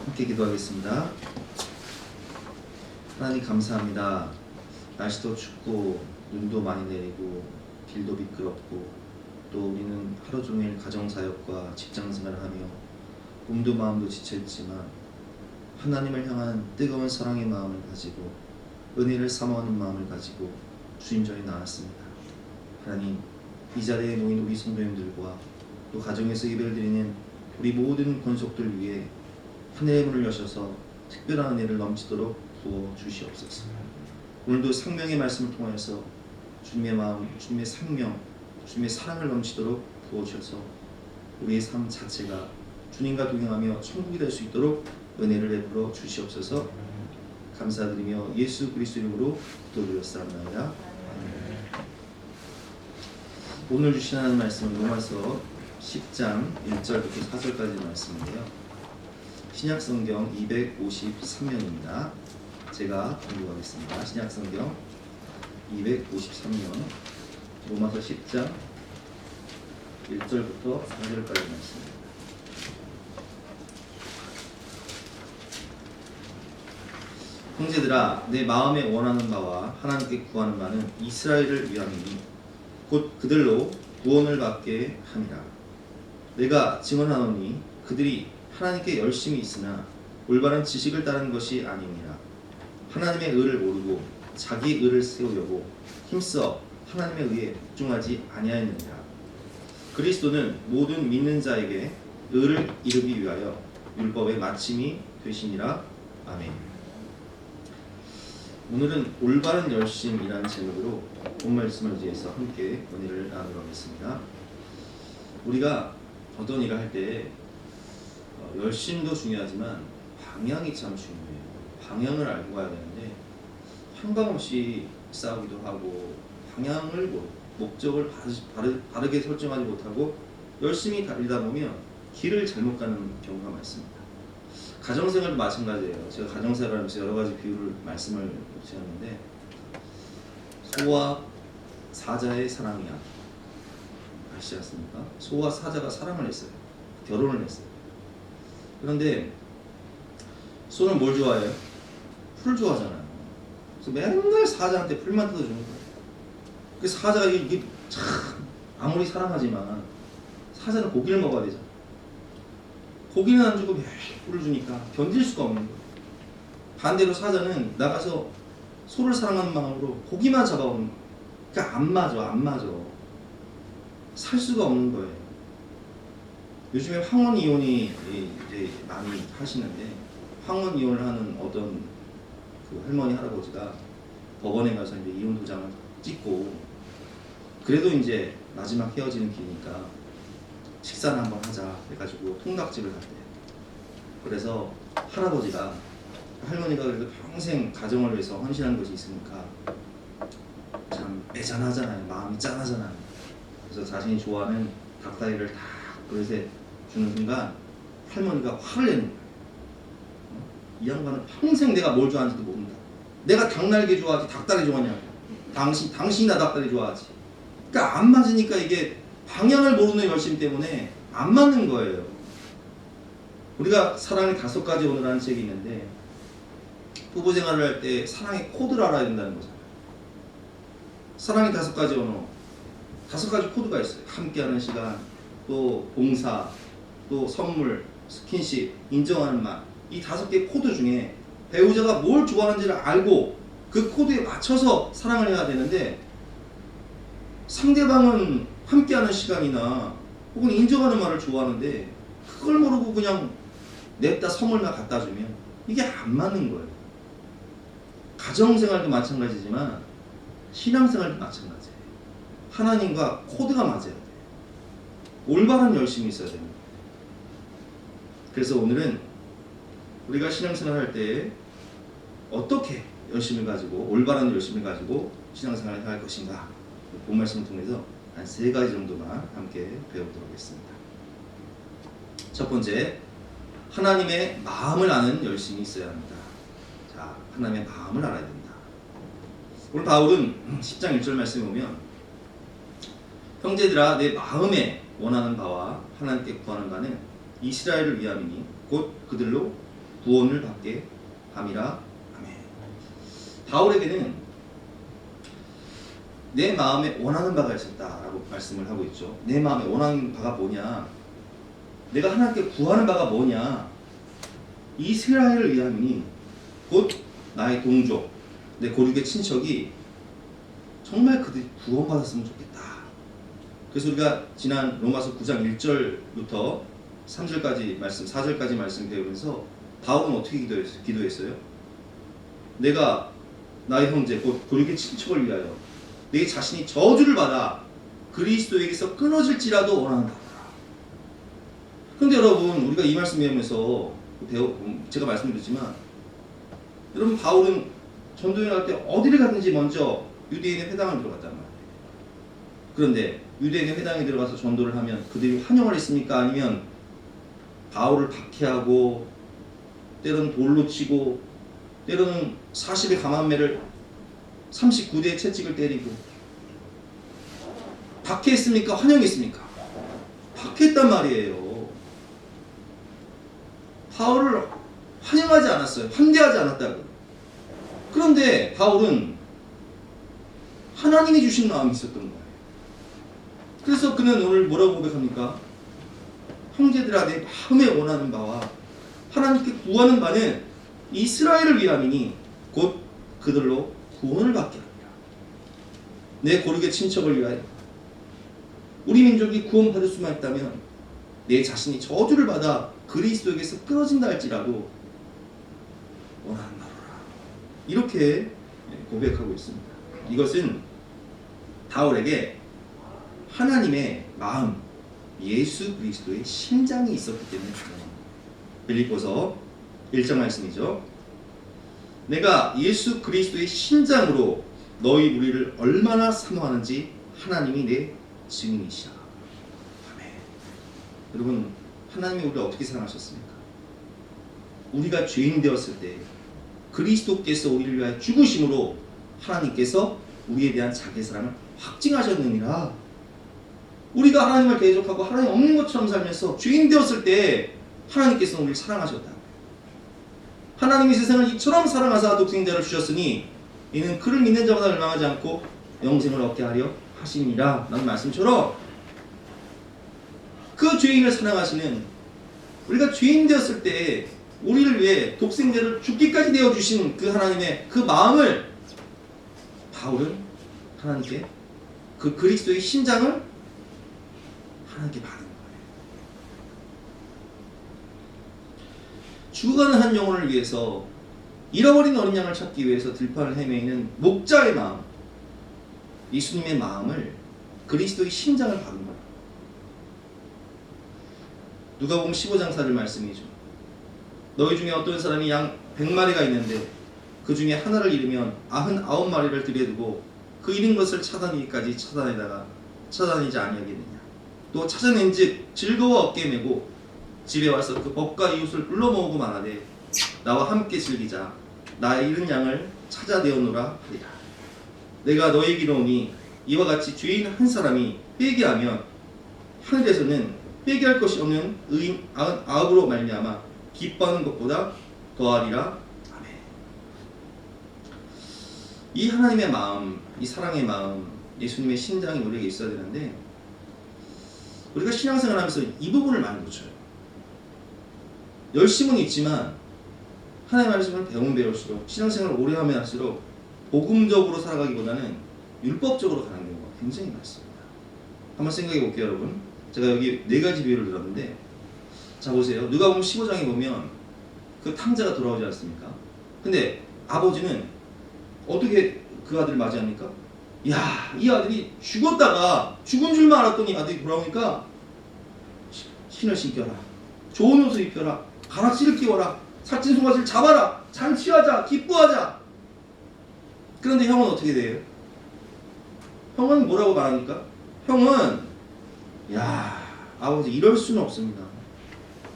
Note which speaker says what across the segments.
Speaker 1: 함께 기도하겠습니다. 하나님 감사합니다. 날씨도 춥고 눈도 많이 내리고 길도 미끄럽고 또 우리는 하루 종일 가정사역과 직장생활을 하며 몸도 마음도 지쳐있지만 하나님을 향한 뜨거운 사랑의 마음을 가지고 은혜를 사모하는 마음을 가지고 주님 전에 나왔습니다. 하나님, 이 자리에 모인 우리 성도님들과 또 가정에서 예배를 드리는 우리 모든 권속들 위해 하늘의 문을 여셔서 특별한 은혜를 넘치도록 부어 주시옵소서. 오늘도 생명의 말씀을 통해서 주님의 마음, 주님의 생명, 주님의 사랑을 넘치도록 부어 주셔서 우리의 삶 자체가 주님과 동행하며 천국이 될 수 있도록 은혜를 베풀어 주시옵소서. 감사드리며 예수 그리스도 이름으로 기도드렸사옵나이다. 오늘 주신 하나님 말씀은 로마서 10장 1절부터 4절까지 말씀인데요. 신약성경 253면입니다. 제가 공부하겠습니다. 신약성경 253면 로마서 10장 1절부터 4절까지 말씀입니다. 형제들아, 내 마음에 원하는 바와 하나님께 구하는 바는 이스라엘을 위함이니 곧 그들로 구원을 받게 함이라. 내가 증언하노니 그들이 하나님께 열심히 있으나 올바른 지식을 따르는 것이 아니니라. 하나님의 의를 모르고 자기 의를 세우려고 힘써 하나님의 의에 복종하지 아니하였느니라. 그리스도는 모든 믿는 자에게 의를 이루기 위하여 율법의 마침이 되시니라. 아멘. 오늘은 올바른 열심이라는 제목으로 본 말씀을 의지해서 함께 은혜를 나누러 하겠습니다. 우리가 어떤 일을 할 때 열심도 중요하지만 방향이 참 중요해요. 방향을 알고 가야 되는데 한방없이 싸우기도 하고 방향을 목적을 바르게 설정하지 못하고 열심히 달리다 보면 길을 잘못 가는 경우가 많습니다. 가정생활도 마찬가지예요. 제가 가정생활하면서 여러 가지 비유를 말씀을 드렸는데 소와 사자의 사랑이야. 아시지 않습니까? 소와 사자가 사랑을 했어요. 결혼을 했어요. 그런데 소는 뭘 좋아해요? 풀을 좋아하잖아요. 그래서 맨날 사자한테 풀만 뜯어주는 거예요. 그 사자가 이게 참 아무리 사랑하지만 사자는 고기를 먹어야 되잖아. 고기는 안 주고 매일 풀을 주니까 견딜 수가 없는 거예요. 반대로 사자는 나가서 소를 사랑하는 마음으로 고기만 잡아오는 거예요. 그러니까 안 맞아. 살 수가 없는 거예요. 요즘에 황혼 이혼이 이제 많이 하시는데 황혼 이혼을 하는 어떤 그 할머니 할아버지가 법원에 가서 이제 이혼 도장을 찍고 그래도 이제 마지막 헤어지는 길이니까 식사를 한번 하자 해가지고 통닭집을 갔대요. 그래서 할아버지가 할머니가 그래도 평생 가정을 위해서 헌신하는 것이 있으니까 참 애잔하잖아요. 마음이 짠하잖아요. 그래서 자신이 좋아하는 닭다리를 다 그릇에 주는 순간 할머니가 화를 내는 거예요. 이 양반은 평생 내가 뭘 좋아하는지도 모른다. 내가 닭날개 좋아하지 닭다리 좋아하냐고. 당신이나 닭다리 좋아하지. 그러니까 안 맞으니까 이게 방향을 모르는 열심 때문에 안 맞는 거예요. 우리가 사랑의 5가지 언어라는 책이 있는데 부부 생활을 할 때 사랑의 코드를 알아야 된다는 거잖아요. 사랑의 5가지 언어, 5가지 코드가 있어요. 함께하는 시간, 또 봉사, 또 선물, 스킨십, 인정하는 말. 이 5개 코드 중에 배우자가 뭘 좋아하는지를 알고 그 코드에 맞춰서 사랑을 해야 되는데 상대방은 함께하는 시간이나 혹은 인정하는 말을 좋아하는데 그걸 모르고 그냥 냅다 선물만 갖다 주면 이게 안 맞는 거예요. 가정생활도 마찬가지지만 신앙생활도 마찬가지예요. 하나님과 코드가 맞아야 돼요. 올바른 열심이 있어야 됩니다. 그래서 오늘은 우리가 신앙생활 할 때 어떻게 열심을 가지고 올바른 열심을 가지고 신앙생활을 할 것인가 본 말씀을 통해서 한 3가지 정도만 함께 배우도록 하겠습니다. 첫 번째, 하나님의 마음을 아는 열심이 있어야 합니다. 자, 하나님의 마음을 알아야 됩니다. 오늘 바울은 10장 1절 말씀에 보면 형제들아 내 마음에 원하는 바와 하나님께 구하는 바는 이스라엘을 위함이니 곧 그들로 구원을 받게 함이라. 아멘. 바울에게는 내 마음에 원하는 바가 있었다라고 말씀을 하고 있죠. 내 마음에 원하는 바가 뭐냐? 내가 하나님께 구하는 바가 뭐냐? 이스라엘을 위함이니 곧 나의 동족, 내 고륙의 친척이 정말 그들이 구원받았으면 좋겠다. 그래서 우리가 지난 로마서 9장 1절부터 3절까지 말씀, 4절까지 말씀 배우면서 바울은 어떻게 기도했어요? 내가 나의 형제, 곧 고륙의 친척을 위하여 내 자신이 저주를 받아 그리스도에게서 끊어질지라도 원하는다. 그런데 여러분, 우리가 이 말씀 배우면서 제가 말씀드렸지만, 여러분, 바울은 전도여행 할 때 어디를 갔는지 먼저 유대인의 회당을 들어갔단 말이에요. 그런데 유대인의 회당에 들어가서 전도를 하면 그들이 환영을 했습니까? 아니면 바울을 박해하고 때로는 돌로 치고 때로는 40의 감한매를 39대의 채찍을 때리고 박해했습니까? 환영했습니까? 박해했단 말이에요. 바울을 환영하지 않았어요. 환대하지 않았다고. 그런데 바울은 하나님이 주신 마음이 있었던 거예요. 그래서 그는 오늘 뭐라고 고백합니까? 형제들아, 내 마음에 원하는 바와 하나님께 구하는 바는 이스라엘을 위함이니 곧 그들로 구원을 받게 합니다. 내 고륙의 친척을 위하여 우리 민족이 구원받을 수만 있다면 내 자신이 저주를 받아 그리스도에게서 끊어진다 할지라도 원하는 바로라. 이렇게 고백하고 있습니다. 이것은 바울에게 하나님의 마음, 예수 그리스도의 심장이 있었기 때문에 그래요. 빌립보서 1장 말씀이죠. 내가 예수 그리스도의 심장으로 너희 무리를 얼마나 사모하는지 하나님이 내 증인이시라. 아멘. 여러분, 하나님이 우리를 어떻게 사랑하셨습니까? 우리가 죄인 되었을 때 그리스도께서 우리를 위하여 죽으심으로 하나님께서 우리에 대한 자기의 사랑을 확증하셨느니라. 우리가 하나님을 대적하고 하나님 없는 것처럼 살면서 죄인 되었을 때 하나님께서 우리를 사랑하셨다. 하나님이 세상을 이처럼 사랑하사 독생자를 주셨으니 이는 그를 믿는 자마다 멸망하지 않고 영생을 얻게 하려 하시니라. 라는 말씀처럼 그 죄인을 사랑하시는, 우리가 죄인 되었을 때 우리를 위해 독생자를 죽기까지 내어주신 그 하나님의 그 마음을 바울은 하나님께, 그 그리스도의 심장을 하나님께 받은 거예요. 죽어가는 한 영혼을 위해서, 잃어버린 어린 양을 찾기 위해서 들판을 헤매이는 목자의 마음, 예수님의 마음을, 그리스도의 심장을 받은 거예요. 누가복음 15장 4절 말씀이죠. 너희 중에 어떤 사람이 양 100마리가 있는데 그 중에 하나를 잃으면 99마리를 들여두고 그 잃은 것을 찾아내기까지 찾아내지 아니하겠느냐. 또 찾아낸즉 즐거워 어깨에 메고 집에 와서 그 법과 이웃을 불러 모으고 말하되 나와 함께 즐기자. 나의 잃은 양을 찾아내어노라 하리라. 내가 너에게 이르노니 이와 같이 죄인 한 사람이 빼게 하면 하늘에서는 빼게 할 것이 없는 의인 99으로 말미암아 기뻐하는 것보다 더하리라. 아멘. 이 하나님의 마음, 이 사랑의 마음, 예수님의 심장이 우리에게 있어야 되는데 우리가 신앙생활 하면서 이 부분을 많이 놓쳐요. 열심은 있지만 하나님의 말씀을 배우면 배울수록, 신앙생활을 오래 하면 할수록 복음적으로 살아가기보다는 율법적으로 가는 경우가 굉장히 많습니다. 한번 생각해 볼게요, 여러분. 제가 여기 4가지 비유를 들었는데, 자 보세요. 누가복음 15장에 보면 그 탕자가 돌아오지 않습니까? 근데 아버지는 어떻게 그 아들을 맞이합니까? 야, 이 아들이 죽었다가 죽은 줄만 알았더니 아들이 돌아오니까 신을 신겨라, 좋은 옷을 입혀라, 가락지를 끼워라, 살찐 송아지를 잡아라, 잔치하자, 기뻐하자. 그런데 형은 어떻게 돼요? 형은 뭐라고 말합니까? 형은 야, 아버지 이럴 수는 없습니다.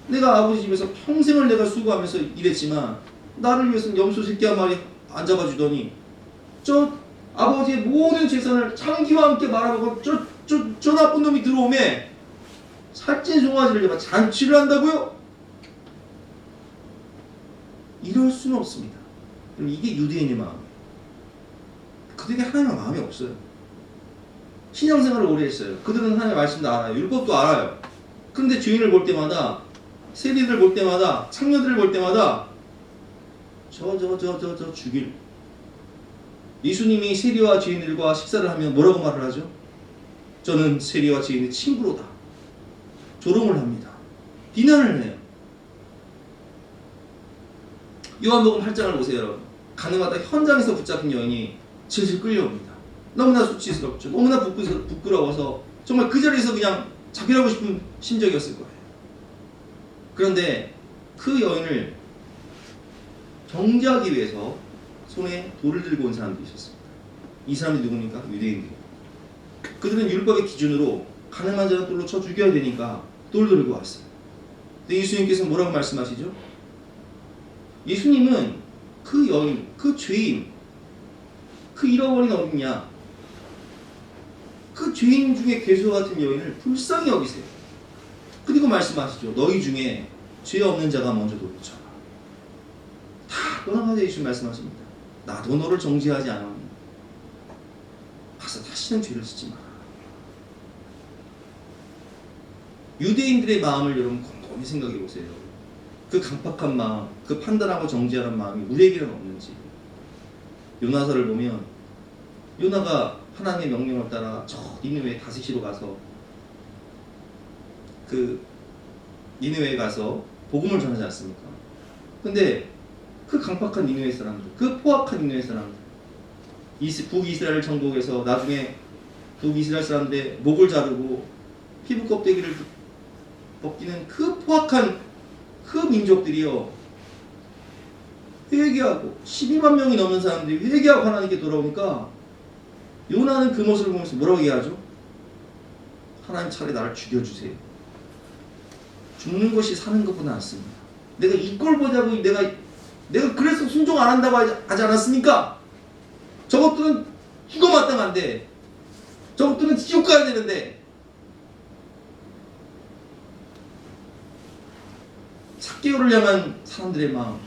Speaker 1: 내가 아버지 집에서 평생을 내가 수고하면서 일했지만 나를 위해서는 염소 새끼 한 마리 안 잡아주더니 저 아버지의 모든 재산을 장기와 함께 말아먹고 저 나쁜 놈이 들어오면 살찐 송아지를 잡아 잔치를 한다고요? 이럴 수는 없습니다. 그럼 이게 유대인의 마음이에요. 그들에게 하나님의 마음이 없어요. 신앙생활을 오래 했어요. 그들은 하나님의 말씀도 알아요. 율법도 알아요. 그런데 죄인을 볼 때마다, 세리들을 볼 때마다, 창녀들을 볼 때마다 저 죽일. 예수님이 세리와 죄인들과 식사를 하면 뭐라고 말을 하죠? 저는 세리와 죄인의 친구로다. 조롱을 합니다. 비난을 해요. 요한복음 8장을 보세요, 여러분. 가늠하다 현장에서 붙잡힌 여인이 질질 끌려옵니다. 너무나 수치스럽죠. 너무나 부끄러워서 정말 그 자리에서 그냥 자결하고 싶은 심정이었을 거예요. 그런데 그 여인을 정죄하기 위해서 손에 돌을 들고 온 사람들이 있었습니다. 이 사람들이 누굽니까? 유대인들. 그들은 율법의 기준으로 가늠한 자는 돌로 쳐 죽여야 되니까 돌 들고 왔어요. 근데 예수님께서는 뭐라고 말씀하시죠? 예수님은 그 여인, 그 죄인, 그 잃어버린 어린야, 그 죄인 중에 괴수와 같은 여인을 불쌍히 여기세요. 그리고 말씀하시죠. 너희 중에 죄 없는 자가 먼저 돌을 쳐라. 다 떠나가자. 예수님 말씀하십니다. 나도 너를 정죄하지 않았니? 가서 다시는 죄를 짓지 마라. 유대인들의 마음을 여러분 곰곰이 생각해 보세요. 그 강팍한 마음, 그 판단하고 정죄하는 마음이 우리에게는 없는지. 요나서를 보면 요나가 하나님의 명령을 따라 저 니느웨 다시시로 가서 그 니느웨에 가서 복음을 전하지 않습니까? 근데 그 강팍한 니느웨 사람들, 그 포악한 니느웨 사람들, 북이스라엘 정복에서 나중에 북이스라엘 사람들의 목을 자르고 피부 껍데기를 벗기는 그 포악한 그 민족들이요, 회개하고 12만 명이 넘는 사람들이 회개하고 하나님께 돌아오니까 요나는 그 모습을 보면서 뭐라고 얘기하죠? 하나님 차라리 나를 죽여주세요. 죽는 것이 사는 것보다 낫습니다. 내가 이걸 보자고 내가 그래서 순종 안 한다고 하지 않았습니까? 저것들은 죽어 마땅한데, 저것들은 지옥 가야 되는데, 삭개오를 향한 사람들의 마음,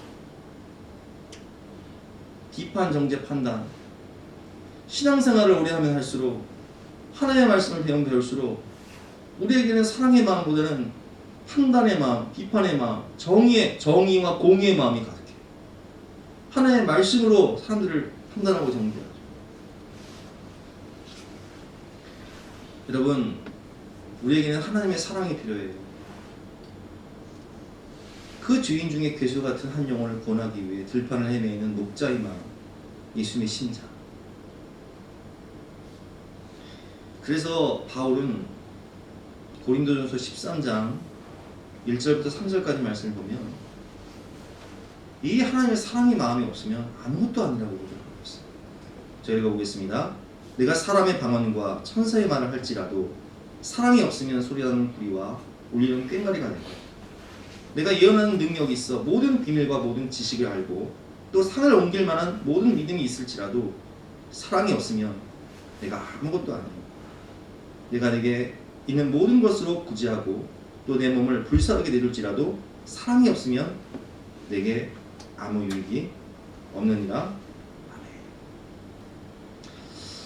Speaker 1: 비판, 정죄, 판단. 신앙생활을 오래 하면 할수록, 하나님의 말씀을 배우면 배울수록 우리에게는 사랑의 마음보다는 판단의 마음, 비판의 마음, 정의와 공의의 마음이 가득해요. 하나님의 말씀으로 사람들을 판단하고 정죄하죠. 여러분, 우리에게는 하나님의 사랑이 필요해요. 그 죄인 중에 괴수 같은 한 영혼을 구원하기 위해 들판을 헤매이는 목자의 마음, 예수님의 심장. 그래서 바울은 고린도전서 13장 1절부터 3절까지 말씀을 보면 이 하나님의 사랑의 마음이 없으면 아무것도 아니라고 고백하고 있어요. 자, 읽어보겠습니다. 내가 사람의 방언과 천사의 말을 할지라도 사랑이 없으면 소리나는 구리와 울리는 꽹과리가 될 거예요. 내가 예언하는 능력이 있어 모든 비밀과 모든 지식을 알고 또 산을 옮길 만한 모든 믿음이 있을지라도 사랑이 없으면 내가 아무것도 아니에요. 내가 내게 있는 모든 것으로 구제하고 또 내 몸을 불사르게 내줄지라도 사랑이 없으면 내게 아무 유익이 없느니라. 아멘.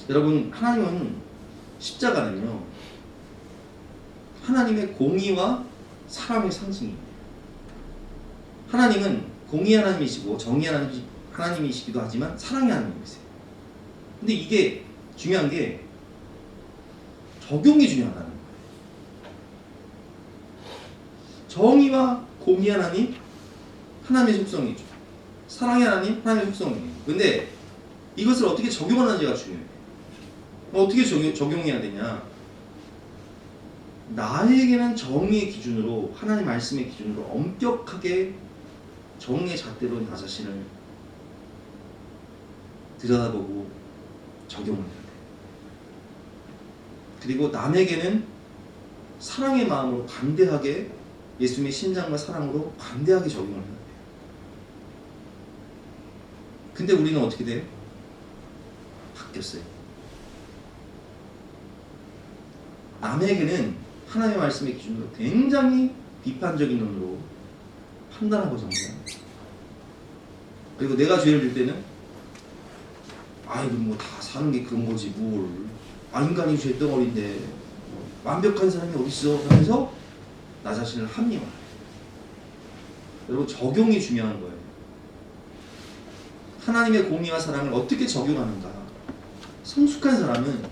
Speaker 1: 여러분, 하나님은 십자가는요, 하나님의 공의와 사랑의 상징입니다. 하나님은 공의 하나님이시고 정의 하나님이시기도 하지만 사랑의 하나님이세요. 근데 이게 중요한 게 적용이 중요하다는 거예요. 정의와 공의 하나님, 하나님의 속성이죠. 사랑의 하나님, 하나님의 속성이에요. 근데 이것을 어떻게 적용하는지가 중요해요. 어떻게 적용해야 되냐? 나에게는 정의의 기준으로, 하나님 말씀의 기준으로 엄격하게 정의의 잣대로 나 자신을 들여다보고 적용을 해야 돼요. 그리고 남에게는 사랑의 마음으로 관대하게, 예수님의 신장과 사랑으로 관대하게 적용을 해야 돼요. 근데 우리는 어떻게 돼요? 바뀌었어요. 남에게는 하나님의 말씀의 기준으로 굉장히 비판적인 눈으로 판단하고 정죄합니다. 그리고 내가 죄를 질 때는 아이고 뭐 다 사는 게 그런 거지 뭘. 인간이 죄덩어리인데 완벽한 사람이 어딨어 하면서 나 자신을 합리화해. 여러분 적용이 중요한 거예요. 하나님의 공의와 사랑을 어떻게 적용하는가. 성숙한 사람은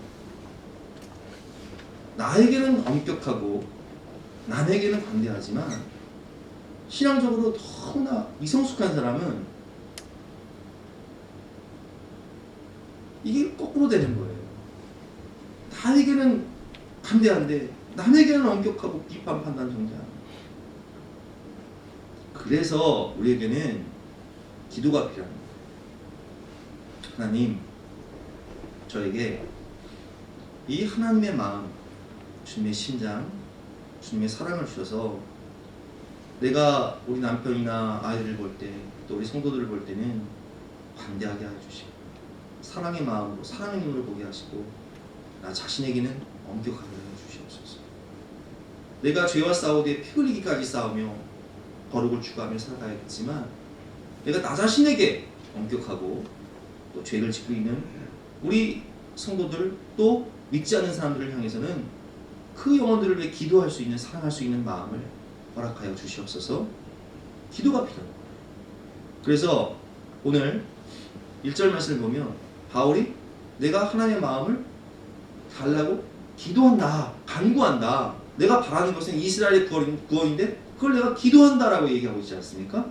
Speaker 1: 나에게는 엄격하고 남에게는 관대하지만 신앙적으로 너무나 미성숙한 사람은 이게 거꾸로 되는 거예요. 나에게는 관대한데 남에게는 엄격하고 비판 판단 정죄하는. 그래서 우리에게는 기도가 필요합니다. 하나님, 저에게 이 하나님의 마음, 주님의 심장, 주님의 사랑을 주셔서 내가 우리 남편이나 아이들을 볼 때, 또 우리 성도들을 볼 때는 관대하게 해주시고 사랑의 마음으로 사랑의 눈으로 보게 하시고 나 자신에게는 엄격하게 해주시옵소서. 내가 죄와 싸우되 피 흘리기까지 싸우며 거룩을 추구하며 살아가야겠지만 내가 나 자신에게 엄격하고 또 죄를 짓고 있는 우리 성도들 또 믿지 않는 사람들을 향해서는 그 영혼들을 위해 기도할 수 있는 사랑할 수 있는 마음을 허락하여 주시옵소서. 기도가 필요합니다. 그래서 오늘 1절 말씀을 보면 바울이 내가 하나님의 마음을 달라고 기도한다, 간구한다. 내가 바라는 것은 이스라엘의 구원인데 그걸 내가 기도한다라고 얘기하고 있지 않습니까?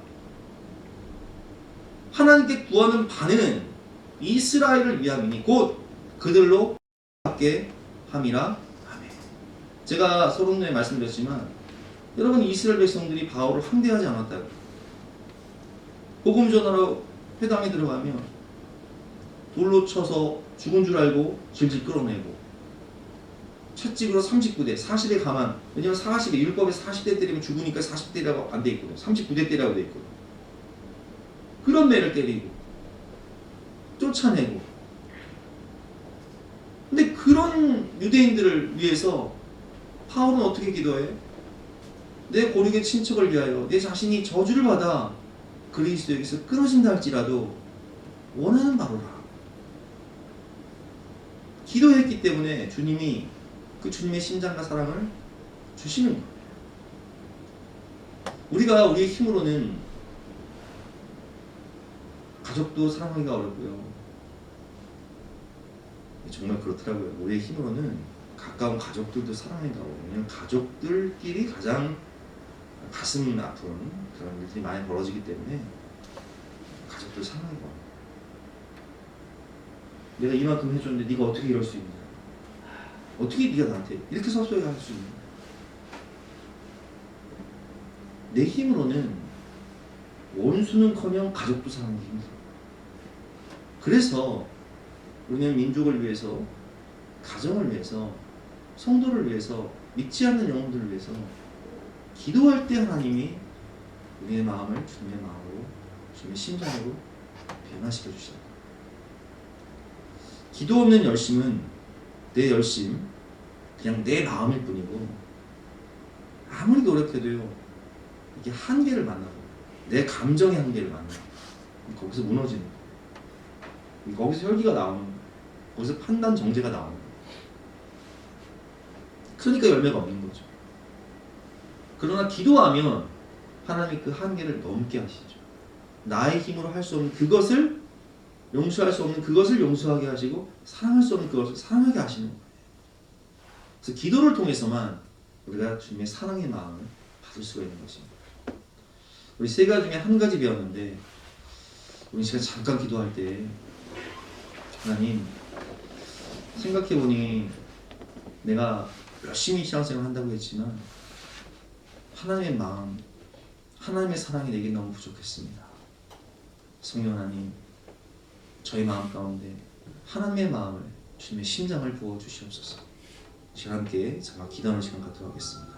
Speaker 1: 하나님께 구하는 바는 이스라엘을 위함이니 곧 그들로 받게 함이라. 아멘. 제가 서론에 말씀드렸지만 여러분 이스라엘 백성들이 바울을 함대하지 않았다고. 복음 전하러 회당에 들어가면 돌로 쳐서 죽은 줄 알고 질질 끌어내고 채찍으로 39대 40대 가만. 왜냐면 40대 율법에 40대 때리면 죽으니까 40대라고 안 돼 있거든. 39대 때라고 돼 있거든. 그런 매를 때리고 쫓아내고. 근데 그런 유대인들을 위해서 바울은 어떻게 기도해? 내 고륙의 친척을 위하여 내 자신이 저주를 받아 그리스도에게서 끊어진다 할지라도 원하는 바로라. 기도했기 때문에 주님이 그 주님의 심장과 사랑을 주시는 거예요. 우리가 우리의 힘으로는 가족도 사랑하기가 어렵고요. 정말 그렇더라고요. 우리의 힘으로는 가까운 가족들도 사랑하기가 어려워요. 왜냐하면 가족들끼리 가장 가슴 아픈 그런 일들이 많이 벌어지기 때문에 가족들 사랑하기가 어려워요. 내가 이만큼 해줬는데 네가 어떻게 이럴 수 있냐? 어떻게 네가 나한테 이렇게 섭섭하게 할 수 있냐? 내 힘으로는 원수는커녕 가족도 사랑하기 힘들어. 그래서 우리는 민족을 위해서, 가정을 위해서, 성도를 위해서, 믿지 않는 영혼들을 위해서 기도할 때 하나님이 우리의 마음을 주님의 마음으로, 주님의 심장으로 변화시켜 주시다. 기도 없는 열심은 내 열심, 그냥 내 마음일 뿐이고 아무리 노력해도요 이게 한계를 만나고 내 감정의 한계를 만나고 거기서 무너지는 거예요. 거기서 혈기가 나오는 거예요. 거기서 판단 정죄가 나오는 거예요. 그러니까 열매가 없는 거죠. 그러나 기도하면 하나님이 그 한계를 넘게 하시죠. 나의 힘으로 할 수 없는 그것을 용서할 수 없는 그것을 용서하게 하시고 사랑할 수 없는 그것을 사랑하게 하시는 거예요. 그래서 기도를 통해서만 우리가 주님의 사랑의 마음을 받을 수가 있는 것입니다. 우리 세 가지 중에 한 가지 배웠는데 우리 제가 잠깐 기도할 때 하나님 생각해보니 내가 열심히 신앙생활 한다고 했지만 하나님의 마음, 하나님의 사랑이 내게 너무 부족했습니다. 성령 하나님, 저희 마음 가운데 하나님의 마음을, 주님의 심장을 부어주시옵소서. 제가 함께 잠깐 기도하는 시간 갖도록 하겠습니다.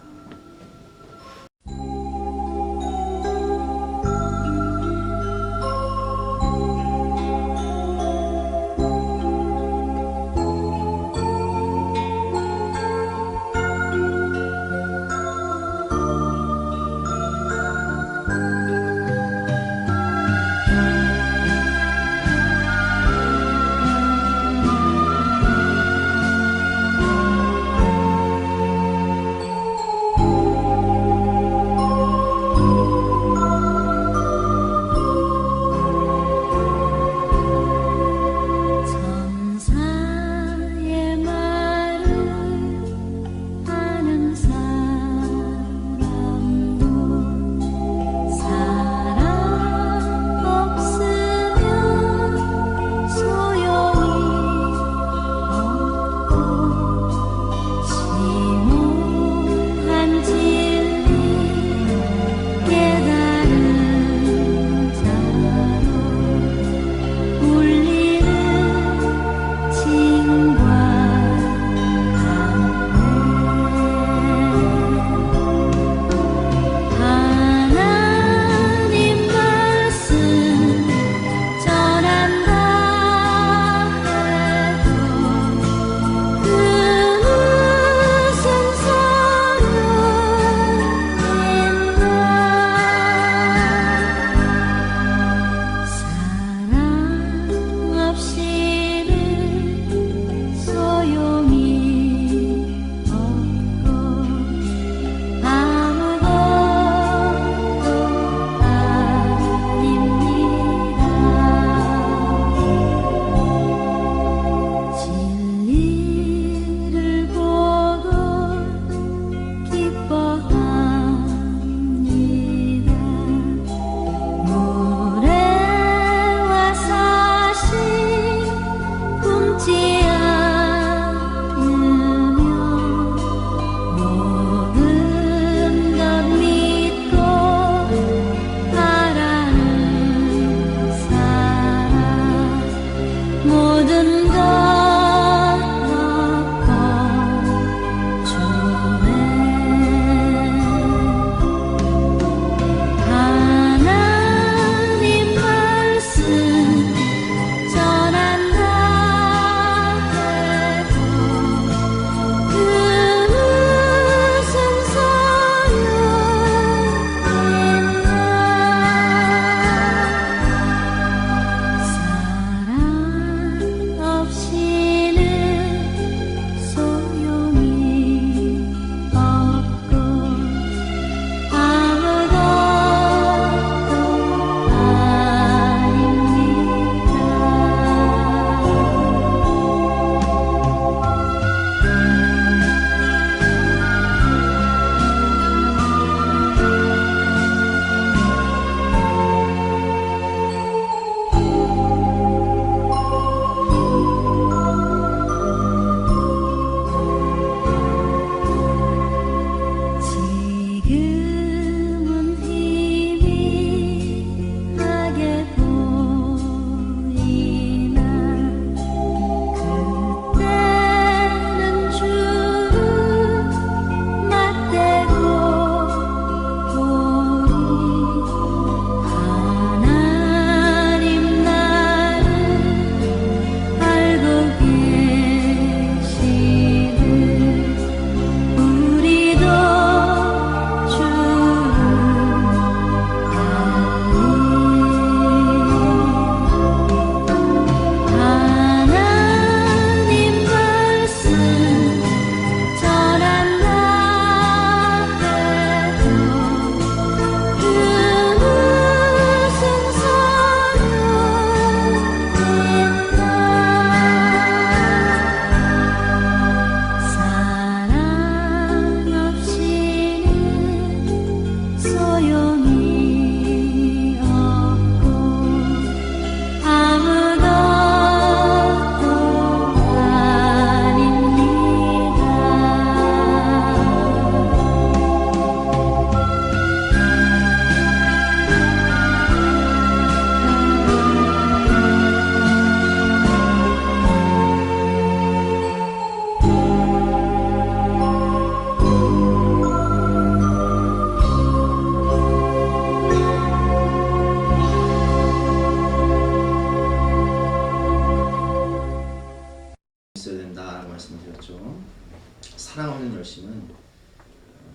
Speaker 1: 열심은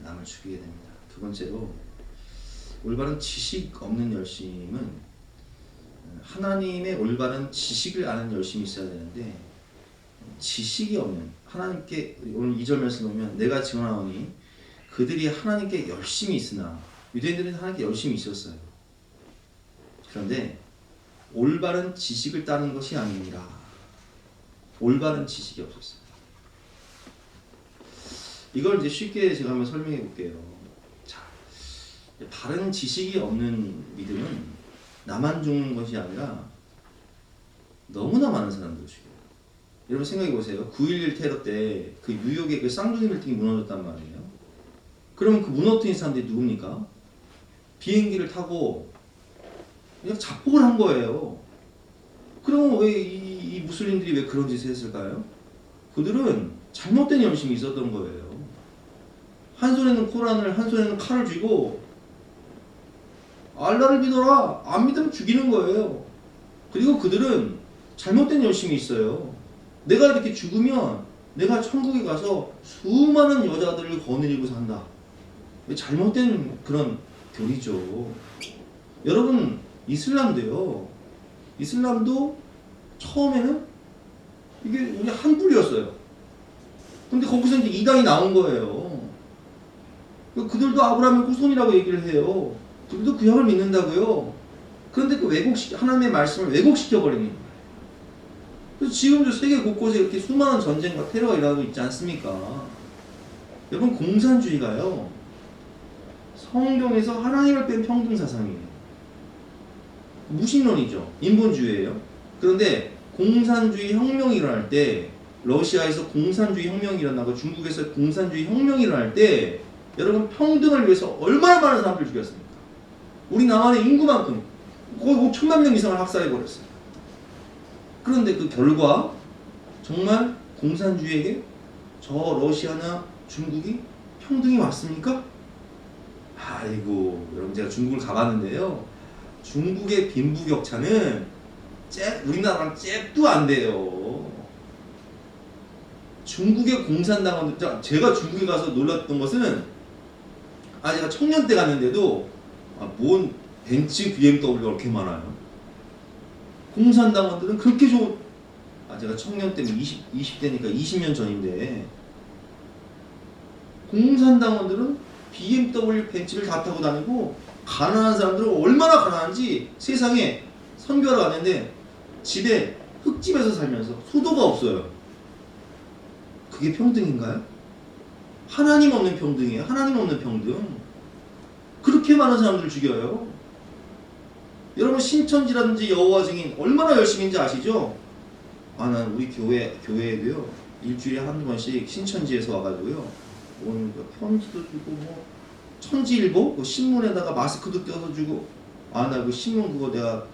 Speaker 1: 남을 죽이게 됩니다. 두 번째로 올바른 지식 없는 열심은 하나님의 올바른 지식을 아는 열심이 있어야 되는데 지식이 없는 하나님께 오늘 2절 말씀 보면 내가 증언하오니 그들이 하나님께 열심이 있으나 유대인들은 하나님께 열심이 있었어요. 그런데 올바른 지식을 따는 것이 아니니라. 올바른 지식이 없었어요. 이걸 이제 쉽게 제가 한번 설명해 볼게요. 자, 바른 지식이 없는 믿음은 나만 죽는 것이 아니라 너무나 많은 사람들을 죽여요. 여러분 생각해 보세요. 9.11 테러 때 그 뉴욕의 그 쌍둥이 빌딩이 무너졌단 말이에요. 그러면 그 무너뜨린 사람들이 누굽니까? 비행기를 타고 그냥 자폭을 한 거예요. 그럼 왜 이 무슬림들이 왜 그런 짓을 했을까요? 그들은 잘못된 열심이 있었던 거예요. 한 손에는 코란을, 한 손에는 칼을 쥐고 알라를 믿어라. 안 믿으면 죽이는 거예요. 그리고 그들은 잘못된 열심이 있어요. 내가 이렇게 죽으면 내가 천국에 가서 수많은 여자들을 거느리고 산다. 잘못된 그런 교리죠. 여러분 이슬람도요. 이슬람도 처음에는 이게 우리 한 뿌리였어요. 근데 거기서 이제 이단이 나온 거예요. 그들도 아브라함의 후손이라고 얘기를 해요. 그들도 그 형을 믿는다고요. 그런데 그 하나님의 말씀을 왜곡시켜 버리는 거예요. 그래서 지금도 세계 곳곳에 이렇게 수많은 전쟁과 테러가 일어나고 있지 않습니까? 여러분 공산주의가요. 성경에서 하나님을 뺀 평등 사상이에요. 무신론이죠. 인본주의예요. 그런데 공산주의 혁명이 일어날 때 러시아에서 공산주의 혁명이 일어나고 중국에서 공산주의 혁명이 일어날 때 여러분 평등을 위해서 얼마나 많은 사람들을 죽였습니까? 우리 남한의 인구만큼 거의 5천만 명 이상을 학살해버렸어요. 그런데 그 결과 정말 공산주의에게 저 러시아나 중국이 평등이 왔습니까? 아이고 여러분 제가 중국을 가봤는데요. 중국의 빈부격차는 우리나라랑 잽도 안 돼요. 중국의 공산당원들, 제가 중국에 가서 놀랐던 것은 제가 청년 때 갔는데도 뭔 벤츠 BMW가 그렇게 많아요. 공산당원들은 그렇게 좋은 제가 청년 때면 20대니까 20년 전인데 공산당원들은 BMW 벤츠를 다 타고 다니고 가난한 사람들은 얼마나 가난한지 세상에 선교하러 갔는데 집에 흙집에서 살면서 수도가 없어요. 그게 평등인가요? 하나님 없는 평등이에요. 하나님 없는 평등. 그렇게 많은 사람들을 죽여요. 여러분 신천지라든지 여호와 증인 얼마나 열심인지 아시죠? 난 우리 교회에도요 일주일에 한 번씩 신천지에서 와가지고요 오늘 편지도 주고 뭐 천지일보 그 신문에다가 마스크도 껴서 주고 나 그 신문 그거 내가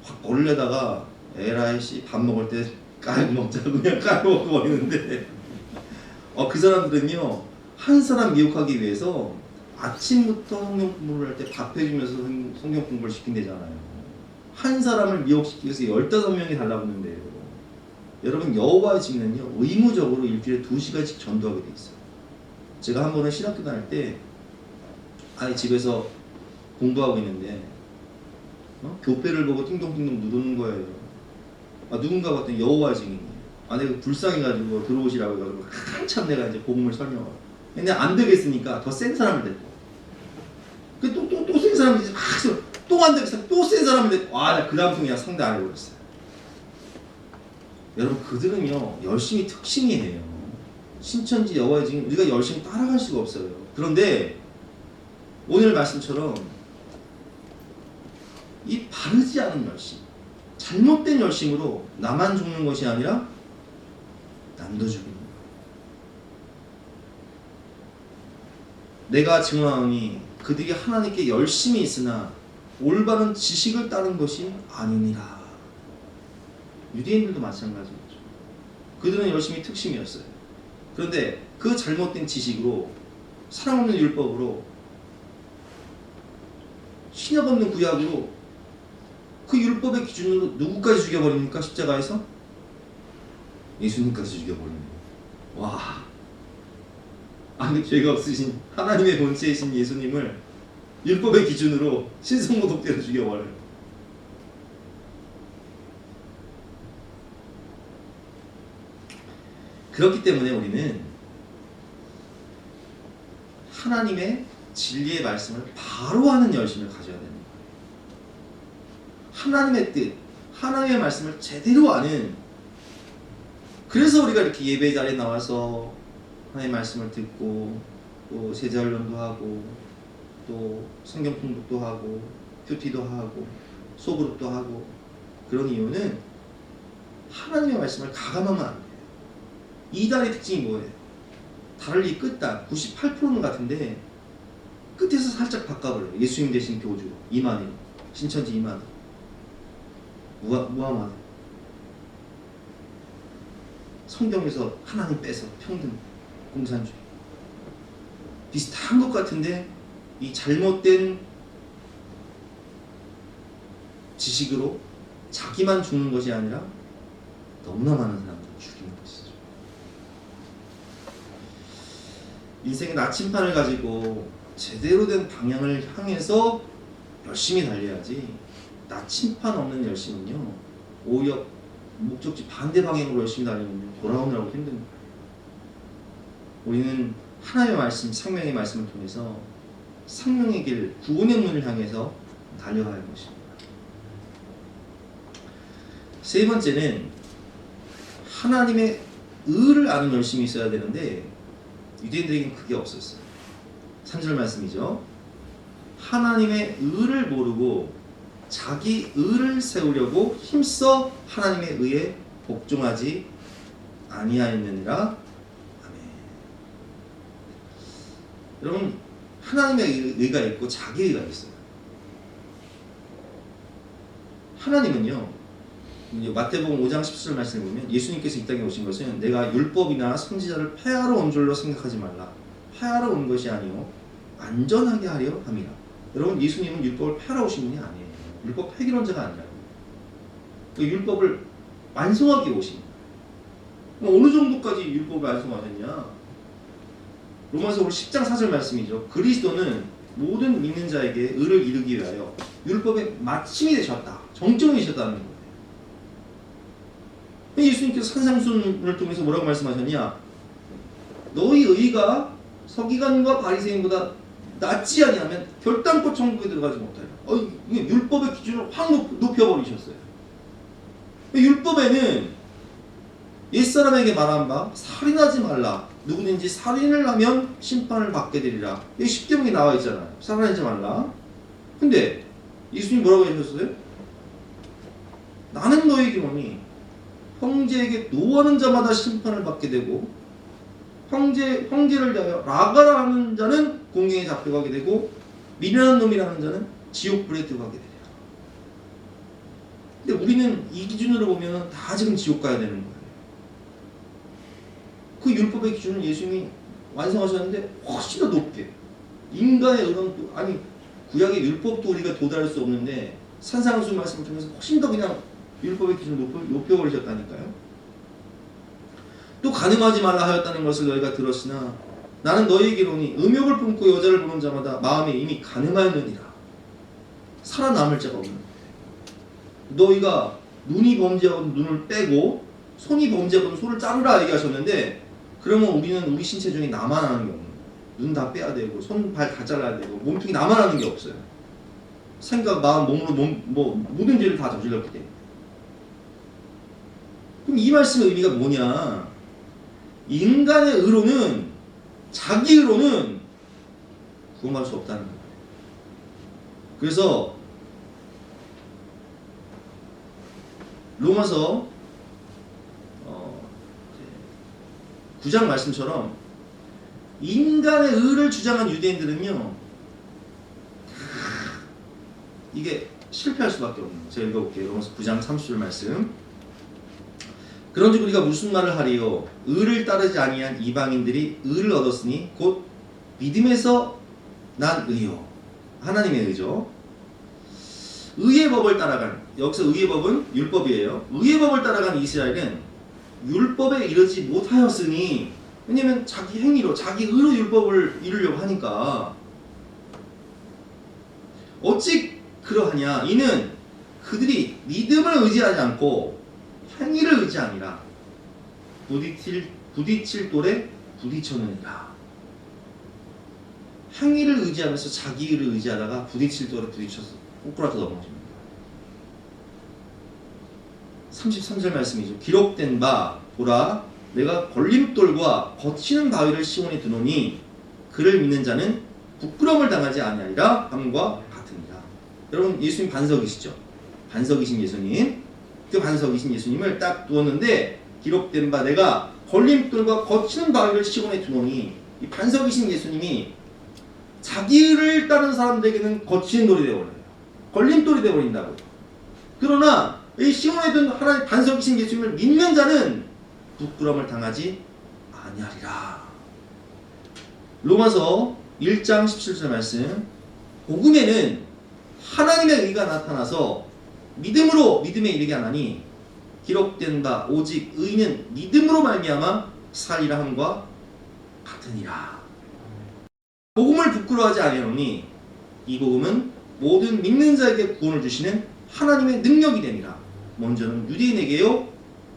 Speaker 1: 확 걸레다가 에라이 씨 밥 먹을 때 깔고 먹자고 그냥 깔고 먹고 버리는데 그 사람들은요 한 사람 미혹하기 위해서 아침부터 성경 공부를 할 때 밥 해주면서 성경 공부를 시킨대잖아요. 한 사람을 미혹시키기 위해서 15명이 달라붙는데요. 여러분 여호와의 증인은요 의무적으로 일주일에 2시간씩 전도하게 돼 있어요. 제가 한 번은 신학교 다닐 때 집에서 공부하고 있는데 교패를 보고 띵동띵동 누르는 거예요. 누군가 봤더니 여호와의 증인이에요. 내가 불쌍해가지고 들어오시라고 해가지고 한참 내가 이제 복음을 설명하고 근데 안 되겠으니까 더 센 사람을 데리고 또 센 사람이 이제 또 안 되겠어 또 센 사람을 데리고 나 그 다음부터 그냥 상대 안 해버렸어요. 여러분 그들은요 열심히 특신이에요. 신천지 여호와의 증인 우리가 열심히 따라갈 수가 없어요. 그런데 오늘 말씀처럼 이 바르지 않은 열심 잘못된 열심으로 나만 죽는 것이 아니라 남도 죽이는 거예요. 내가 증언하니 그들이 하나님께 열심히 있으나 올바른 지식을 따른 것이 아니니라. 유대인들도 마찬가지였죠. 그들은 열심히 특심이었어요. 그런데 그 잘못된 지식으로 사랑 없는 율법으로 신약 없는 구약으로 그 율법의 기준으로 누구까지 죽여버립니까? 십자가에서? 예수님까지 죽여버리는 거예요. 와 아니 죄가 없으신 하나님의 본체이신 예수님을 율법의 기준으로 신성모 독대로 죽여버려요. 그렇기 때문에 우리는 하나님의 진리의 말씀을 바로 하는 열심을 가져야 되는 거예요. 하나님의 뜻, 하나님의 말씀을 제대로 아는, 그래서 우리가 이렇게 예배 자리에 나와서 하나님의 말씀을 듣고 또 제자훈련도 하고 또 성경 통독도 하고 큐티도 하고 소그룹도 하고, 그런 이유는 하나님의 말씀을 가감하면 안 돼요. 이단의 특징이 뭐예요? 달리 끝단 98%는 같은데 끝에서 살짝 바꿔버려요. 예수님 대신 교주 이만희, 신천지 이만희, 무하마드, 성경에서 하나님 빼서 평등, 공산주의 비슷한 것 같은데 이 잘못된 지식으로 자기만 죽는 것이 아니라 너무나 많은 사람들을 죽이는 것이죠. 인생의 나침판을 가지고 제대로 된 방향을 향해서 열심히 달려야지, 나침판 없는 열심은요 오히려 목적지 반대 방향으로 열심히 달리면 돌아오느라고 힘든 거예요. 우리는 하나님의 말씀, 생명의 말씀을 통해서 생명의 길, 구원의 문을 향해서 달려야 할 것입니다. 세 번째는 하나님의 의를 아는 열심이 있어야 되는데 유대인들에게는 그게 없었어요. 3절 말씀이죠. 하나님의 의를 모르고 자기 의를 세우려고 힘써 하나님의 의에 복종하지 아니하였느니라. 아멘. 여러분, 하나님의 의가 있고 자기 의가 있어요. 하나님은요, 마태복음 5장 17절 말씀을 보면 예수님께서 이 땅에 오신 것은 내가 율법이나 선지자를 폐하러 온 줄로 생각하지 말라. 폐하러 온 것이 아니요 안전하게 하려 함이라. 여러분, 예수님은 율법을 폐하러 오신 분이 아니에요. 율법 폐기론자가 아니라고. 그 율법을 완성하기 오신 거예요. 어느 정도까지 율법을 완성하셨냐? 로마서 우리 10장 4절 말씀이죠. 그리스도는 모든 믿는 자에게 의를 이루기 위하여 율법의 마침이 되셨다. 정점이 되셨다는 거예요. 예수님께서 산상순을 통해서 뭐라고 말씀하셨냐? 너희 의가 서기관과 바리새인보다 낫지 아니하면 결단코 천국에 들어가지 못하리라. 이게 율법의 기준을 확 높여버리셨어요. 율법에는 옛사람에게 말한 바 살인하지 말라. 누구든지 살인을 하면 심판을 받게 되리라. 여기 10계명에 나와 있잖아요. 살인하지 말라. 근데 예수님 뭐라고 하셨어요? 나는 너에게 오니 형제에게 노하는 자마다 심판을 받게 되고 형제를 대하여 라가라 하는 자는 공경에 잡혀가게 되고 미련한 놈이라는 자는 지옥불에 들어가게 되리라. 근데 우리는 이 기준으로 보면 다 지금 지옥 가야 되는 거예요. 그 율법의 기준은 예수님이 완성하셨는데 훨씬 더 높게, 인간의 의론, 아니 구약의 율법도 우리가 도달할 수 없는데 산상수 말씀을 통해서 훨씬 더 그냥 율법의 기준을 높여버리셨다니까요. 또 간음하지 말라 하였다는 것을 너희가 들었으나 나는 너희에게로니 음욕을 품고 여자를 보는 자마다 마음에 이미 간음하였느니라. 살아남을 자가 없는 거예요. 너희가 눈이 범죄하고 눈을 빼고 손이 범죄하고 손을 자르라 얘기하셨는데, 그러면 우리는 우리 신체 중에 나만 하는 게 없는 거예요. 눈 다 빼야 되고 손, 발 다 잘라야 되고 몸통이 나만 하는 게 없어요. 생각, 마음, 몸으로 모든 죄를 다 저질렀기 때문에. 그럼 이 말씀의 의미가 뭐냐? 인간의 의로는, 자기 의로는 구원할 수 없다는 거예요. 그래서 로마서 9장 말씀처럼 인간의 의를 주장한 유대인들은요, 이게 실패할 수밖에 없는 거예요. 제가 읽어볼게요. 로마서 9장 30절 말씀. 그런즉 우리가 무슨 말을 하리요? 의를 따르지 아니한 이방인들이 의를 얻었으니 곧 믿음에서 난 의요. 하나님의 의죠. 의의 법을 따라간, 여기서 의의 법은 율법이에요. 의의 법을 따라간 이스라엘은 율법에 이르지 못하였으니 왜냐면 자기 행위로, 자기 의로 율법을 이루려고 하니까. 어찌 그러하냐? 이는 그들이 믿음을 의지하지 않고 행위를 의지함이라. 부딪힐 돌에 부딪혔느니라. 행위를 의지하면서 자기 의를 의지하다가 부딪힐 돌에 부딪혀서 꼬꾸라져 넘어집니다. 33절 말씀이죠. 기록된 바 보라, 내가 걸림돌과 거치는 바위를 시온에 두노니 그를 믿는 자는 부끄러움을 당하지 아니하리라 함과 같으니라. 여러분, 예수님 반석이시죠? 반석이신 예수님, 그 반석이신 예수님을 딱 두었는데, 기록된 바 내가 걸림돌과 거치는 바위를 시온에 두노니, 이 반석이신 예수님이 자기를 따르는 사람들에게는 거치는 돌이 되어버려요. 걸림돌이 되어버린다고. 그러나 이 시온에 둔 하나님 반석이신 예수님을 믿는 자는 부끄러움을 당하지 아니하리라. 로마서 1장 17절 말씀. 복음에는 하나님의 의가 나타나서 믿음으로 믿음에 이르게 하나니 기록된 바 오직 의는 믿음으로 말미암아 살리라 함과 같으니라. 복음을 부끄러워하지 아니하노니 이 복음은 모든 믿는 자에게 구원을 주시는 하나님의 능력이 되니라. 먼저는 유대인에게요,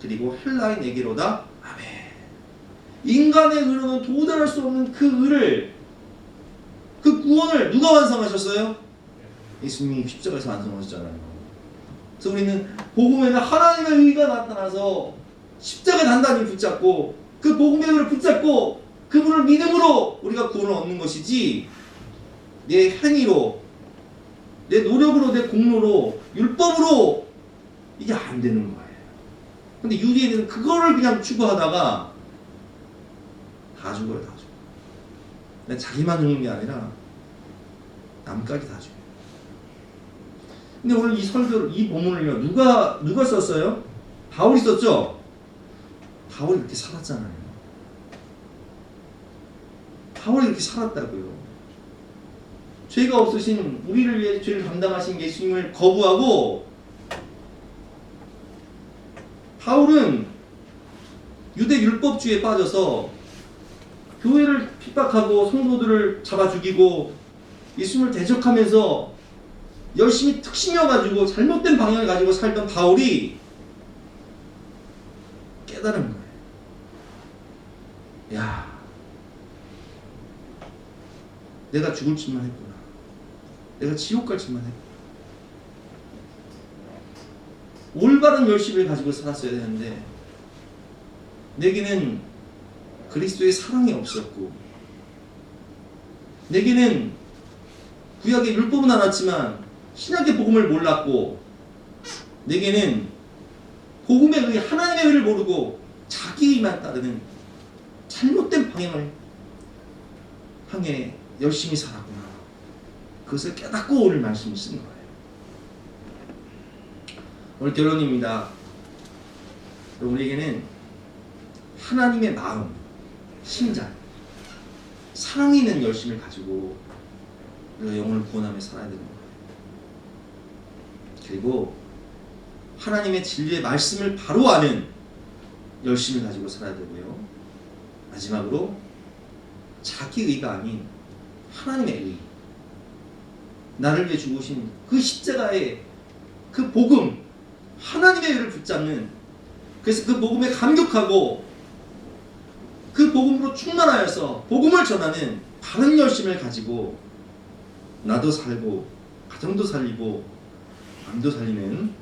Speaker 1: 그리고 헬라인에게로다. 아멘. 인간의 의로는 도달할 수 없는 그 의를, 그 구원을 누가 완성하셨어요? 예수님이 십자가에서 완성하셨잖아요. 그래서 우리는 복음에는 하나님의 의가 나타나서 십자가 단단히 붙잡고 그 복음의 의를 붙잡고 그분을 믿음으로 우리가 구원을 얻는 것이지, 내 행위로, 내 노력으로, 내 공로로, 율법으로 이게 안 되는 거예요. 근데 유대인은 그거를 그냥 추구하다가 다 죽어요, 다 죽어요. 자기만 죽는 게 아니라 남까지 다 죽어요. 근데 오늘 이 설교를, 이 본문을요, 누가 썼어요? 바울이 썼죠? 바울이 이렇게 살았잖아요. 바울이 이렇게 살았다고요. 죄가 없으신, 우리를 위해 죄를 담당하신 예수님을 거부하고, 바울은 유대 율법주의에 빠져서 교회를 핍박하고 성도들을 잡아 죽이고 예수님을 대적하면서 열심히 특신이어가지고 잘못된 방향을 가지고 살던 바울이 깨달은 거예요. 야, 내가 죽을 짓만 했구나. 내가 지옥 갈 짓만 했구나. 올바른 열심을 가지고 살았어야 되는데 내게는 그리스도의 사랑이 없었고, 내게는 구약의 율법은 알았지만 신약의 복음을 몰랐고, 내게는 복음의 의, 하나님의 의를 모르고 자기 의만 따르는 잘못된 방향을 향해 열심히 살았구나. 그것을 깨닫고 오늘 말씀을 쓴 거예요. 오늘 결론입니다. 우리에게는 하나님의 마음, 심장, 사랑이 있는 열심을 가지고 우리가 영혼을 구원하며 살아야 되는 거예요. 그리고 하나님의 진리의 말씀을 바로 아는 열심을 가지고 살아야 되고요. 마지막으로 자기 의가 아닌 하나님의 의, 나를 위해 죽으신 그 십자가의 그 복음, 하나님의 의를 붙잡는, 그래서 그 복음에 감격하고 그 복음으로 충만하여서 복음을 전하는 바른 열심을 가지고 나도 살고 가정도 살리고 남도 살리는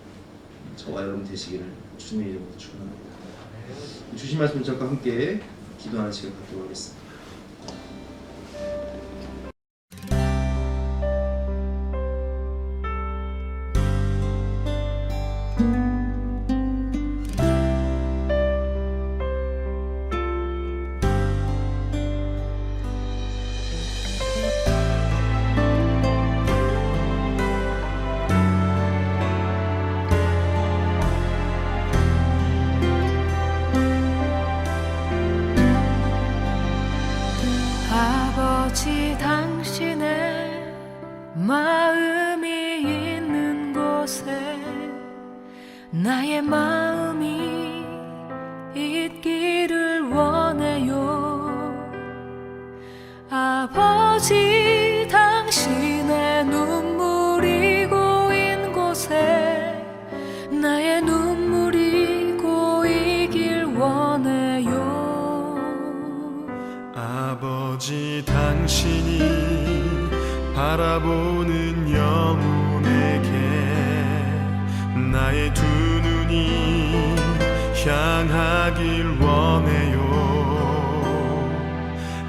Speaker 1: 저와 여러분 되시기를 주님의 이름으로 축원합니다. 주신 말씀 잠깐 함께 기도하는 시간 갖도록 하겠습니다.
Speaker 2: 아버지, 당신의 마음이 있는 곳에 나의 마음이 있기를 원해요.
Speaker 3: 당신이 바라보는 영혼에게 나의 두 눈이 향하길 원해요.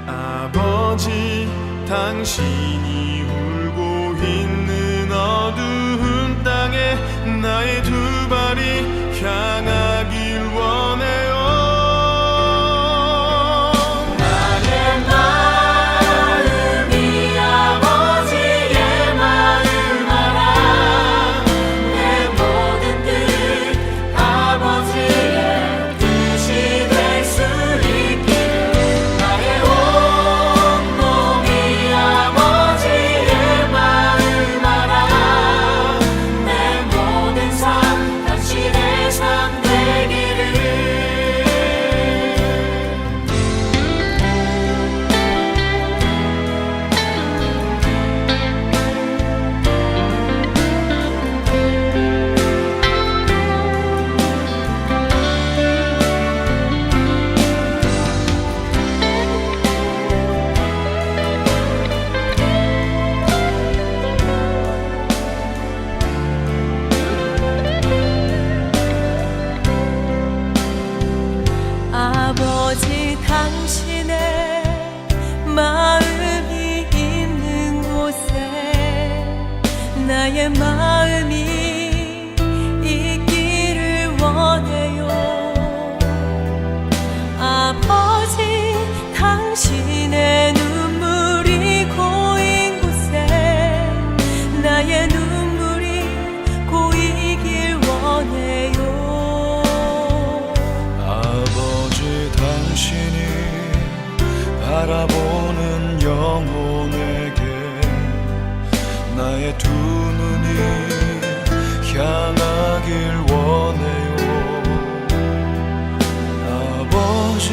Speaker 3: 아버지, 당신이 울고 있는 어두운 땅에 나의 두 발이 향하길 원해요.
Speaker 2: 아버지, 당신의 마음이 있는 곳에 나의 마음이 있기를 원해요. 아버지, 당신의 눈물이 고인 곳에 나의 눈물이 고이길 원해요.
Speaker 3: 당신이 바라보는 영혼에게 나의 두 눈이 향하길 원해요. 아버지,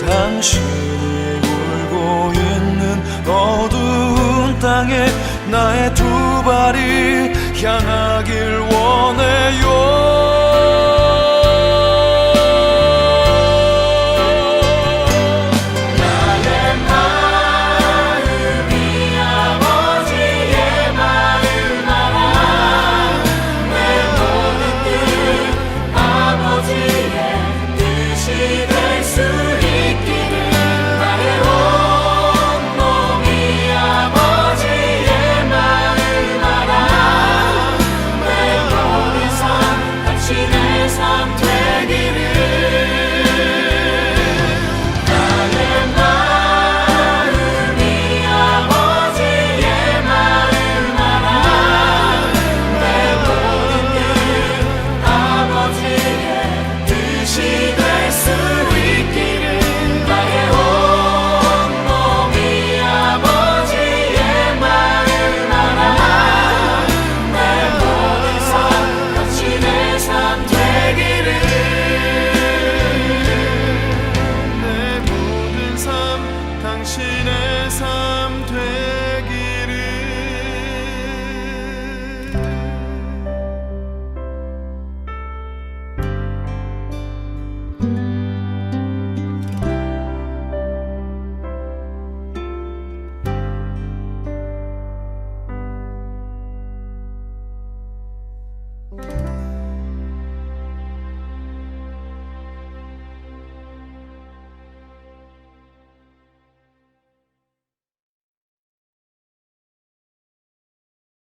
Speaker 3: 당신이 울고 있는 어두운 땅에 나의 두 발이 향하길 원해요.